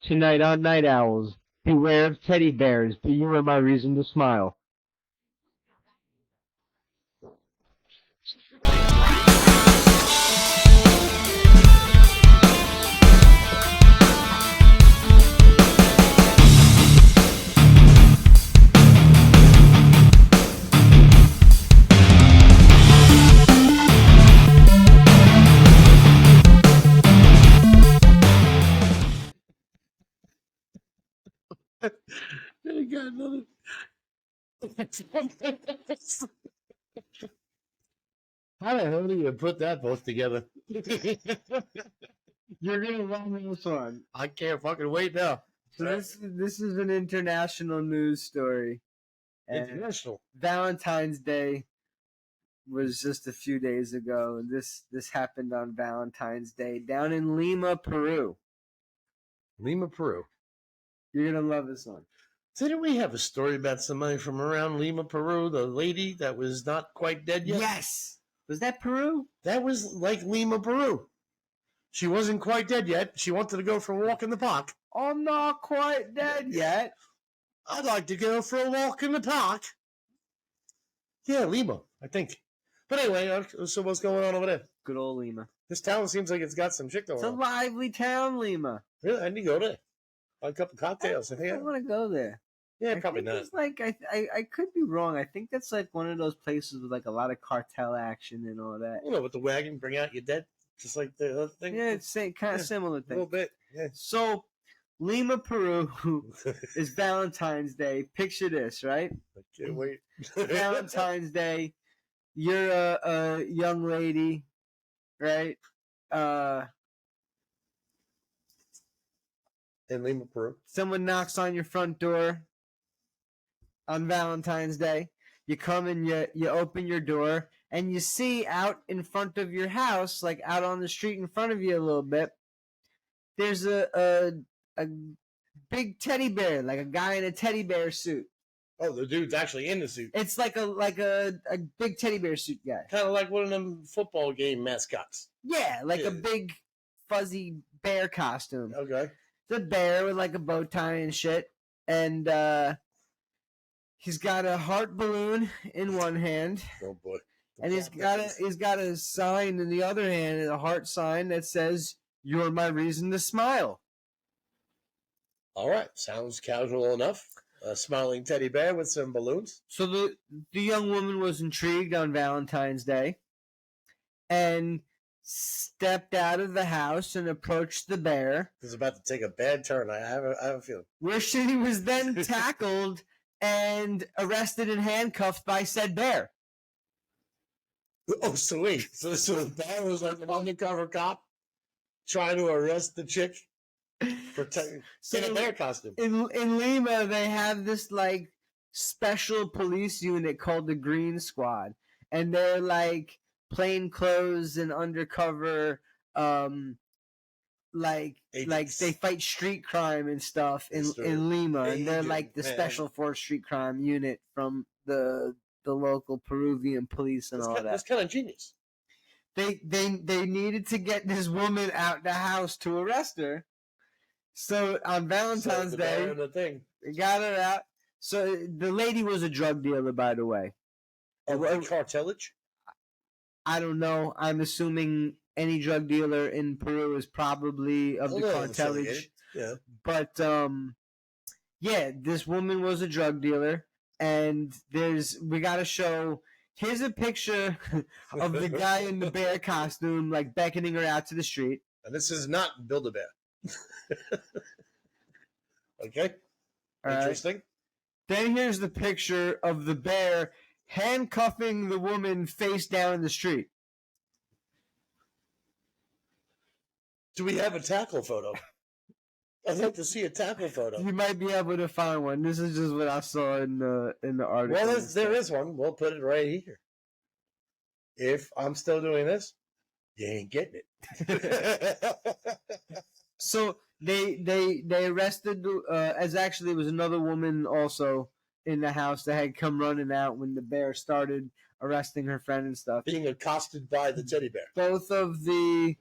Tonight on Night Owls, beware of teddy bears, but you are my reason to smile. I got another. How the hell do you put that both together? You're gonna love this one. I can't fucking wait now. So this is an international news story. And International. Valentine's Day was just a few days ago. This happened on Valentine's Day down in Lima, Peru. Lima, Peru. You're gonna love this one. Didn't we have a story about somebody from around Lima, Peru? The lady that was not quite dead yet? Yes. Was that Peru? That was like Lima, Peru. She wasn't quite dead yet. She wanted to go for a walk in the park. I'm not quite dead yet. I'd like to go for a walk in the park. Yeah, Lima, I think. But anyway, so what's going on over there? Good old Lima. This town seems like it's got some shit going It's a on. lively town, Lima. Really? I need to go there. A couple cocktails. I want to go there. Yeah, probably not. It's like I could be wrong. I think that's like one of those places with like a lot of cartel action and all that. You know, with the wagon, bring out your dead, just like the other thing. Yeah, it's kind of similar A thing. little bit. Yeah. So, Lima, Peru is Valentine's Day. Picture this, right? I can't wait. Valentine's Day. You're a young lady, right? In Lima, Peru. Someone knocks on your front door on Valentine's Day. You come and you open your door and you see out in front of your house, like out on the street in front of you a little bit, there's a big teddy bear, like a guy in a teddy bear suit. Oh, the dude's actually in the suit. It's like a big teddy bear suit guy. Kind of like one of them football game mascots. Yeah, like a big fuzzy bear costume. Okay. The bear with like a bow tie and shit, and he's got a heart balloon in one hand. Oh boy. And he's got a sign in the other hand, a heart sign that says, "You're my reason to smile." All right, sounds casual enough. A smiling teddy bear with some balloons. So the young woman was intrigued on Valentine's Day and stepped out of the house and approached the bear. It's about to take a bad turn. I have a feeling. Where she was then tackled and arrested and handcuffed by said bear. Oh, sweet. So the bear was like an undercover cop trying to arrest the chick for in a bear costume. In Lima, they have this like special police unit called the Green Squad, and they're like plain clothes and undercover, like they fight street crime and stuff in Lima, and they're like the Special Force street crime unit from the local Peruvian police and all that. That's kind of genius. They needed to get this woman out the house to arrest her. So on Valentine's Day, they got her out. So the lady was a drug dealer, by the way. Cartelage? I don't know. I'm assuming any drug dealer in Peru is probably of the cartelage. Yeah. But yeah, this woman was a drug dealer, and we got to show. Here's a picture of the guy in the bear costume, like beckoning her out to the street. And this is not Build-A-Bear. Okay. Interesting. Right. Then here's the picture of the bear handcuffing the woman face down in the street. Do we have a tackle photo? I'd like to see a tackle photo. You might be able to find one. This is just what I saw in the article. Well, there is one. We'll put it right here. If I'm still doing this, you ain't getting it. So they arrested, as actually it was another woman also in the house that had come running out when the bear started arresting her friend and stuff. Being accosted by the teddy bear. Both of the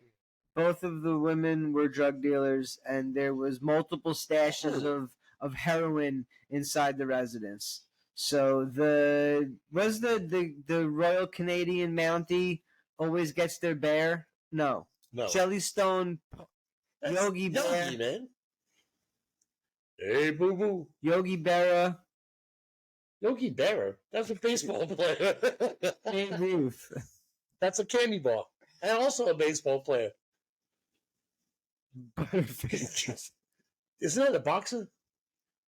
both of the women were drug dealers, and there was multiple stashes of heroin inside the residence. So the Royal Canadian Mountie always gets their bear? No. No. Jellystone That's Yogi Bear. Yogi, man. Hey, boo boo. Yogi Berra. Yogi Berra? That's a baseball player. Babe Ruth. That's a candy bar. And also a baseball player. Butterfingers. Isn't that a boxer?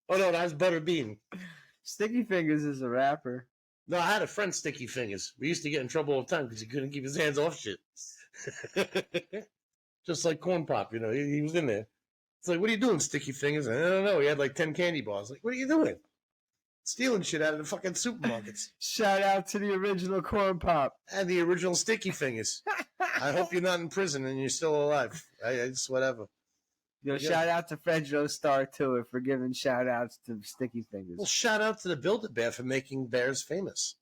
Oh, no, that's Butterbean. Sticky Fingers is a rapper. No, I had a friend, Sticky Fingers. We used to get in trouble all the time because he couldn't keep his hands off shit. Just like Corn Pop, he was in there. It's like, what are you doing, Sticky Fingers? I don't know. He had like 10 candy bars. Like, what are you doing? Stealing shit out of the fucking supermarkets. Shout out to the original Corn Pop. And the original Sticky Fingers. I hope you're not in prison and you're still alive. It's whatever. Shout out to Fredro Star too for giving shout outs to Sticky Fingers. Well, shout out to the Build-A-Bear for making bears famous.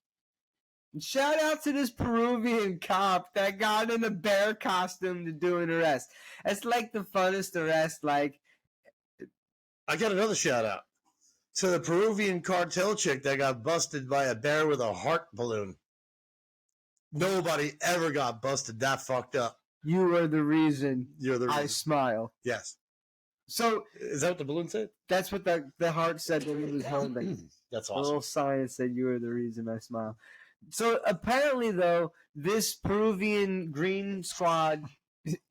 And shout out to this Peruvian cop that got in a bear costume to do an arrest. It's like the funnest arrest. Like, I got another shout out to the Peruvian cartel chick that got busted by a bear with a heart balloon. Nobody ever got busted that fucked up. You are the reason You're the reason. I smile. Yes. So is that what the balloon said? That's what the heart said when he was holding. That's awesome. awesome. A little sign that said, "You are the reason I smile." So apparently, though, this Peruvian Green Squad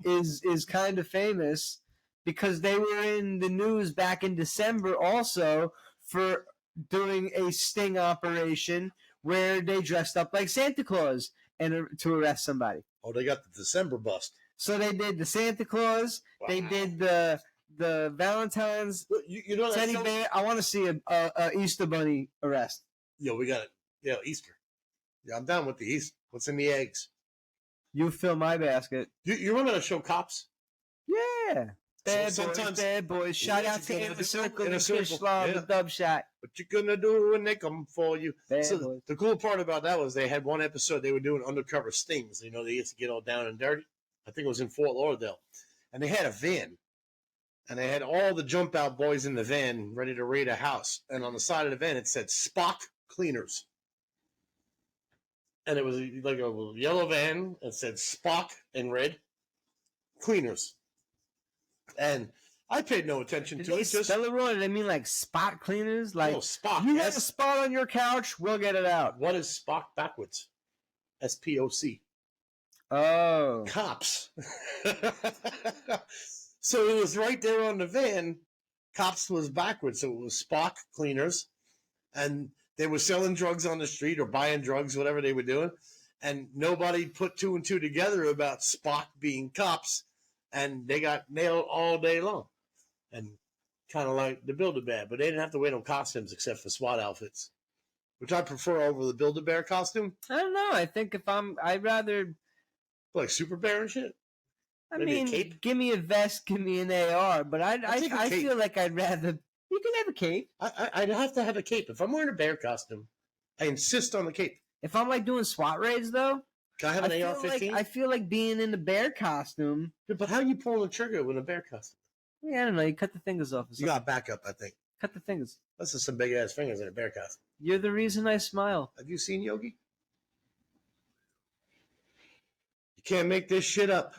is kind of famous because they were in the news back in December also for doing a sting operation where they dressed up like Santa Claus and to arrest somebody. Oh, they got the December bust. So they did the Santa Claus. Wow. They did the Valentine's teddy bear. I want to see a Easter bunny arrest. Yo, we got it. Yeah, Easter. Yeah, I'm down with the Easter. What's in the eggs? You fill my basket. You remember the show Cops? Yeah. Bad boys. Shout out to Inner Circle and Fish Law, the dub shot. What you gonna do when they come for you? Bad so boys. The cool part about that was they had one episode they were doing undercover stings. They used to get all down and dirty. I think it was in Fort Lauderdale. And they had a van. And they had all the jump out boys in the van ready to raid a house. And on the side of the van, it said Spock Cleaners. And it was like a yellow van. It said Spock in red. Cleaners. And I paid no attention to it. Spell it wrong? Did they mean like spot cleaners? Like, no, Spock. You have a spot on your couch, we'll get it out. What is Spock backwards? SPOC. Oh. Cops. So it was right there on the van. Cops was backwards. So it was Spock Cleaners. And they were selling drugs on the street or buying drugs, whatever they were doing. And nobody put two and two together about Spock being cops. And they got nailed all day long. And kind of like the Build-A-Bear. But they didn't have to wear no costumes except for SWAT outfits. Which I prefer over the Build-A-Bear costume. I don't know. I think I'd rather... Like Super Bear and shit? Maybe give me a vest, give me an AR. But I feel like I'd rather... You can have a cape. I'd have to have a cape. If I'm wearing a bear costume, I insist on the cape. If I'm like doing SWAT raids, though... Can I have an AR-15? I feel like being in the bear costume. Yeah, but how are you pulling the trigger with a bear costume? Yeah, I don't know. You cut the fingers off. You got backup, I think. Cut the fingers. That's just some big-ass fingers in a bear costume. You're the reason I smile. Have you seen Yogi? You can't make this shit up.